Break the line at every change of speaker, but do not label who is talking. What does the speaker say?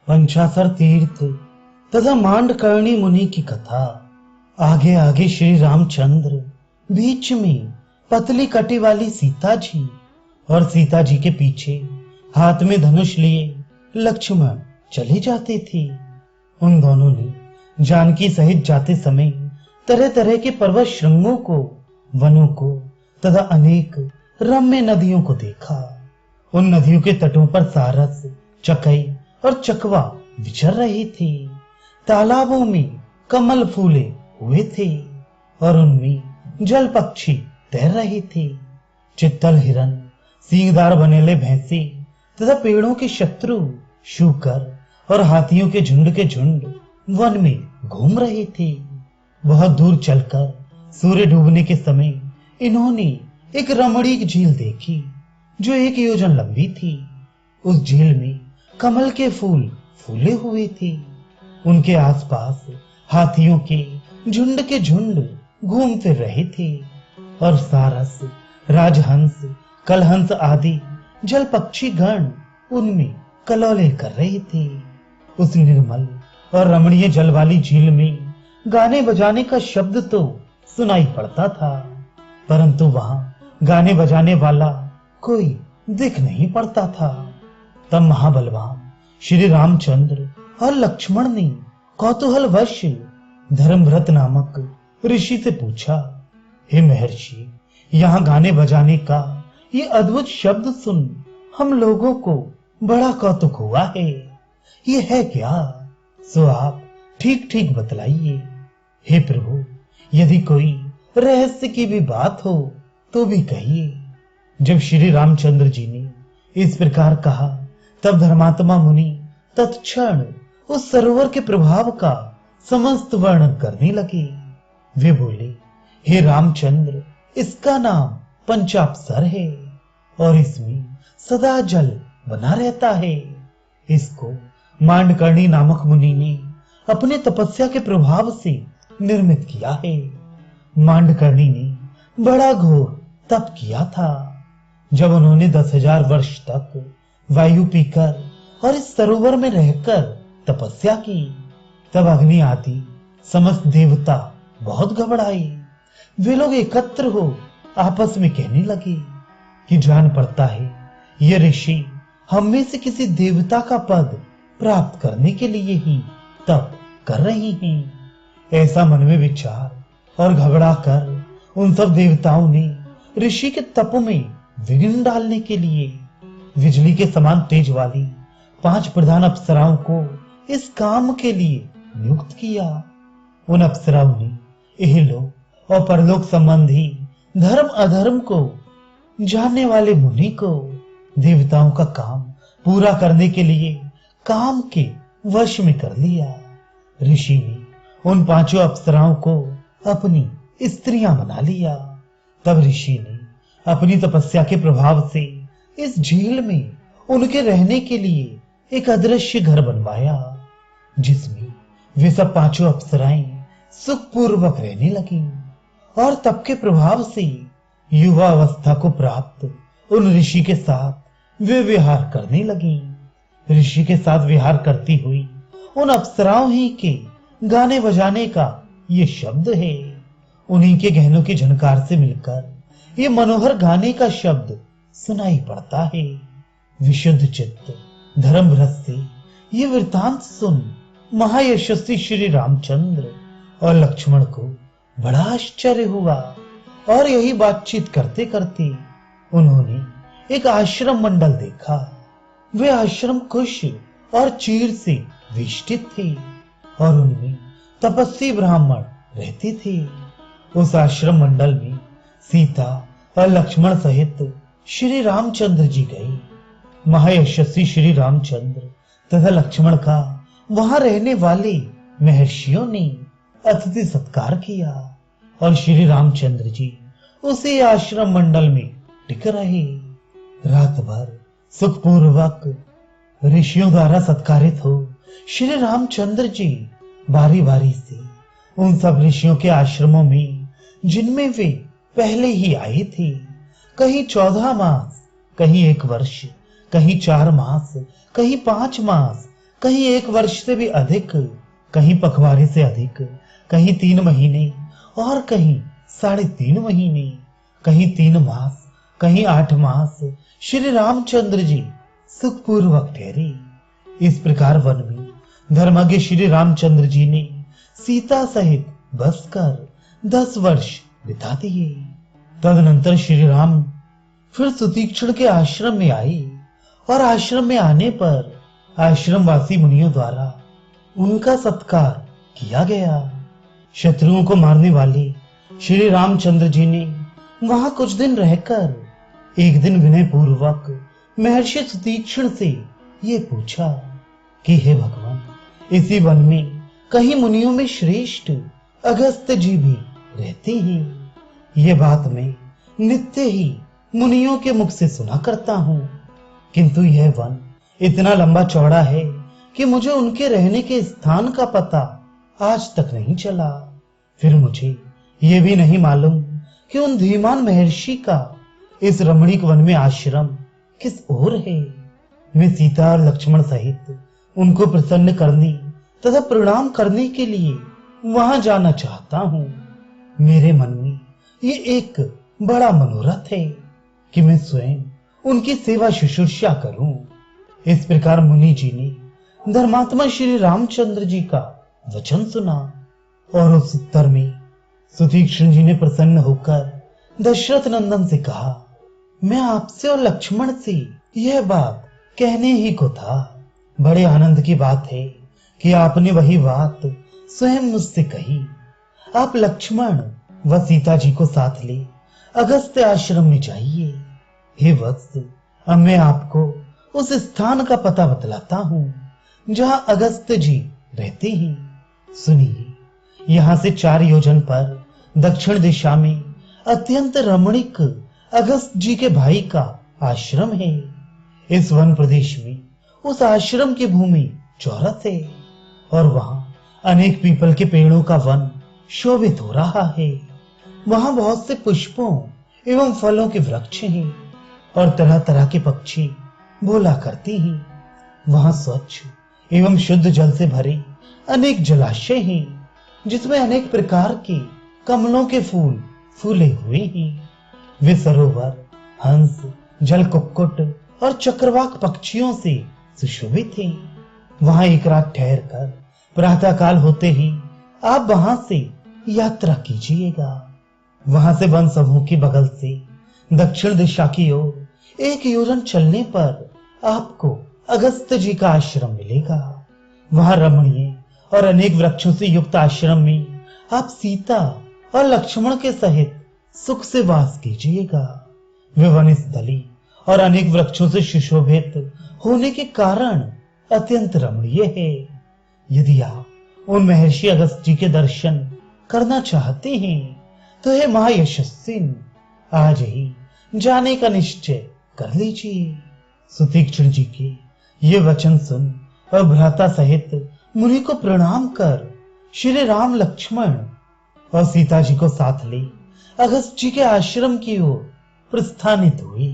पंचासर तीर्थ तथा मांडकर्णी मुनि की कथा। आगे आगे श्री रामचंद्र, बीच में पतली कटी वाली सीता जी और सीता जी के पीछे हाथ में धनुष लिए लक्ष्मण चले जाते थे। उन दोनों ने जानकी सहित जाते समय तरह तरह के पर्वत श्रृंगों को, वनों को तथा अनेक रम्य नदियों को देखा। उन नदियों के तटों पर सारस, चकई और चकवा विचर रहे थे। तालाबों में कमल फूले हुए थे और उनमें जल पक्षी तैर रहे थे। चित्तल हिरन, सींगदार बनेले भैंसे तथा पेड़ों के शत्रु शूकर और हाथियों के झुंड वन में घूम रहे थे। बहुत दूर चलकर सूर्य डूबने के समय इन्होंने एक रमणीक झील देखी जो 1 योजन लंबी थी। उस झील में कमल के फूल फूले हुए थे। उनके आसपास हाथियों के झुंड घूम फिर रहे थे और सारस, राजहंस, कलहंस आदि जल पक्षी गण उनमें कलौले कर रहे थे। उस निर्मल और रमणीय जल वाली झील में गाने बजाने का शब्द तो सुनाई पड़ता था, परंतु वहां गाने बजाने वाला कोई दिख नहीं पड़ता था। तब महाबलवान श्री रामचंद्र और लक्ष्मण ने कौतूहलवश धर्मव्रत नामक ऋषि से पूछा, हे महर्षि, यहाँ गाने बजाने का ये अद्भुत शब्द सुन हम लोगों को बड़ा कौतुक हुआ है। ये है क्या? सो आप ठीक ठीक बतलाइए। हे प्रभु, यदि कोई रहस्य की भी बात हो तो भी कहिए। जब श्री रामचंद्र जी ने इस प्रकार कहा, तब धर्मात्मा मुनि तत्क्षण उस सरोवर के प्रभाव का समस्त वर्णन करने लगे। वे बोले, हे रामचंद्र, इसका नाम पंचाप्सर है और इसमें सदा जल बना रहता है। इसको मांडकर्णी नामक मुनि ने अपने तपस्या के प्रभाव से निर्मित किया है। मांडकर्णी ने बड़ा घोर तप किया था। जब उन्होंने 10,000 वर्ष तक वायु पीकर और इस सरोवर में रहकर तपस्या की, तब अग्नि आदि समस्त देवता बहुत घबराए। वे लोग एकत्र हो आपस में कहने लगे कि जान पड़ता है ये ऋषि हम में से किसी देवता का पद प्राप्त करने के लिए ही तप कर रहे हैं। ऐसा मन में विचार और घबरा कर उन सब देवताओं ने ऋषि के तप में विघ्न डालने के लिए बिजली के समान तेज वाली 5 प्रधान अप्सराओं को इस काम के लिए नियुक्त किया। उन अप्सराओं ने इहलोक और परलोक संबंधी धर्म अधर्म को जानने वाले मुनि को देवताओं का काम पूरा करने के लिए काम के वश में कर लिया। ऋषि ने उन 5 अप्सराओं को अपनी स्त्रियां बना लिया। तब ऋषि ने अपनी तपस्या के प्रभाव से इस झील में उनके रहने के लिए एक अदृश्य घर बनवाया, जिसमें वे सब 5 अप्सराएं सुखपूर्वक रहने लगी और तप के प्रभाव से युवा अवस्था को प्राप्त उन ऋषि के साथ वे विहार करने लगी। ऋषि के साथ विहार करती हुई उन अप्सराओं ही के गाने बजाने का ये शब्द है। उन्हीं के गहनों की झनकार से मिलकर ये मनोहर गाने का शब्द सुनाई पड़ता है। विशुद्ध चित्त धर्मभ्रष्ट से ये वृत्तांत सुन महायशस्वी श्री रामचंद्र और लक्ष्मण को बड़ा आश्चर्य हुआ और यही बातचीत करते करते उन्होंने एक आश्रम मंडल देखा। वे आश्रम कुश और चीर से वेष्टित थे और उनमें तपस्वी ब्राह्मण रहते थे। उस आश्रम मंडल में सीता और लक्ष्मण सहित श्री रामचंद्र जी गए। महायशस्वी श्री रामचंद्र तथा लक्ष्मण का वहां रहने वाले महर्षियों ने अतिथि सत्कार किया और श्री रामचंद्र जी उसी आश्रम मंडल में टिक रहे। रात भर सुखपूर्वक ऋषियों द्वारा सत्कारित हो श्री रामचंद्र जी बारी बारी से उन सब ऋषियों के आश्रमों में, जिनमें वे पहले ही आए थे, कहीं 14 मास, कहीं 1 वर्ष, कहीं 4 मास, कहीं 5 मास, कहीं 1 वर्ष से भी अधिक, कहीं पखवाड़े से अधिक, कहीं 3 महीने और कहीं 3.5 महीने, कहीं 3 मास, कहीं 8 मास श्री रामचंद्र जी सुखपूर्वक ठहरे। इस प्रकार वन में धर्मज्ञ श्री रामचंद्र जी ने सीता सहित बस कर 10 वर्ष बिता दिए। तदनंतर श्री राम फिर सुतीक्षण के आश्रम में आए और आश्रम में आने पर आश्रमवासी मुनियों द्वारा उनका सत्कार किया गया। शत्रुओं को मारने वाले श्री रामचंद्र जी ने वहां कुछ दिन रहकर एक दिन विनय पूर्वक महर्षि सुतीक्षण से ये पूछा कि हे भगवान, इसी वन में कहीं मुनियों में श्रेष्ठ अगस्त जी भी रहते हैं। ये बात मैं नित्य ही मुनियों के मुख से सुना करता हूँ, किंतु यह वन इतना लंबा चौड़ा है कि मुझे उनके रहने के स्थान का पता आज तक नहीं चला। फिर मुझे यह भी नहीं मालूम कि उन धीमान महर्षि का इस रमणीक वन में आश्रम किस ओर है। मैं सीता और लक्ष्मण सहित उनको प्रसन्न करने तथा प्रणाम करने के लिए वहां जाना चाहता हूँ। मेरे मन में ये एक बड़ा मनोरथ है कि मैं स्वयं उनकी सेवा शुश्रूषा करूं। इस प्रकार मुनि जी ने धर्मात्मा श्री रामचंद्र जी का वचन सुना और उस उत्तर में सुतीक्षण जी ने प्रसन्न होकर दशरथ नंदन से कहा, मैं आपसे और लक्ष्मण से यह बात कहने ही को था। बड़े आनंद की बात है कि आपने वही बात स्वयं मुझसे कही। आप लक्ष्मण व सीता जी को साथ ले अगस्त्य आश्रम में जाइए। हे वत्स, अब मैं आपको उस स्थान का पता बतलाता हूँ जहां अगस्त्य जी रहते हैं। सुनिए, यहाँ से 4 योजन पर दक्षिण दिशा में अत्यंत रमणीक अगस्त जी के भाई का आश्रम है। इस वन प्रदेश में उस आश्रम की भूमि चौरस है और वहां अनेक पीपल के पेड़ों का वन शोभित हो रहा है। वहां बहुत से पुष्पों एवं फलों के वृक्ष हैं और तरह तरह के पक्षी बोला करते हैं। वहां स्वच्छ एवं शुद्ध जल से भरे अनेक जलाशय हैं जिसमें अनेक प्रकार के कमलों के फूल फूले हुए हैं। वे सरोवर हंस, जल कुक्कुट और चक्रवाक पक्षियों से सुशोभित हैं। वहां एक रात ठहर कर प्रातः काल होते ही आप वहां से यात्रा कीजिएगा। वहां से वन समूह की बगल से दक्षिण दिशा की ओर 1 योजन चलने पर आपको अगस्त्य जी का आश्रम मिलेगा। वहां रमणीय और अनेक वृक्षों से युक्त आश्रम में आप सीता और लक्ष्मण के सहित सुख से वास कीजिएगा। वे वन स्थली और अनेक वृक्षों से सुशोभित होने के कारण अत्यंत रमणीय है। यदि आप उन महर्षि अगस्त जी के दर्शन करना चाहते हैं तो हे महायशस्वी, आज ही जाने का निश्चय कर लीजिए। सुतीक्षण जी के ये वचन सुन और भ्राता सहित मुनि को प्रणाम कर श्री राम लक्ष्मण और सीता जी को साथ ले अगस्त जी के आश्रम की ओर प्रस्थानित हुए।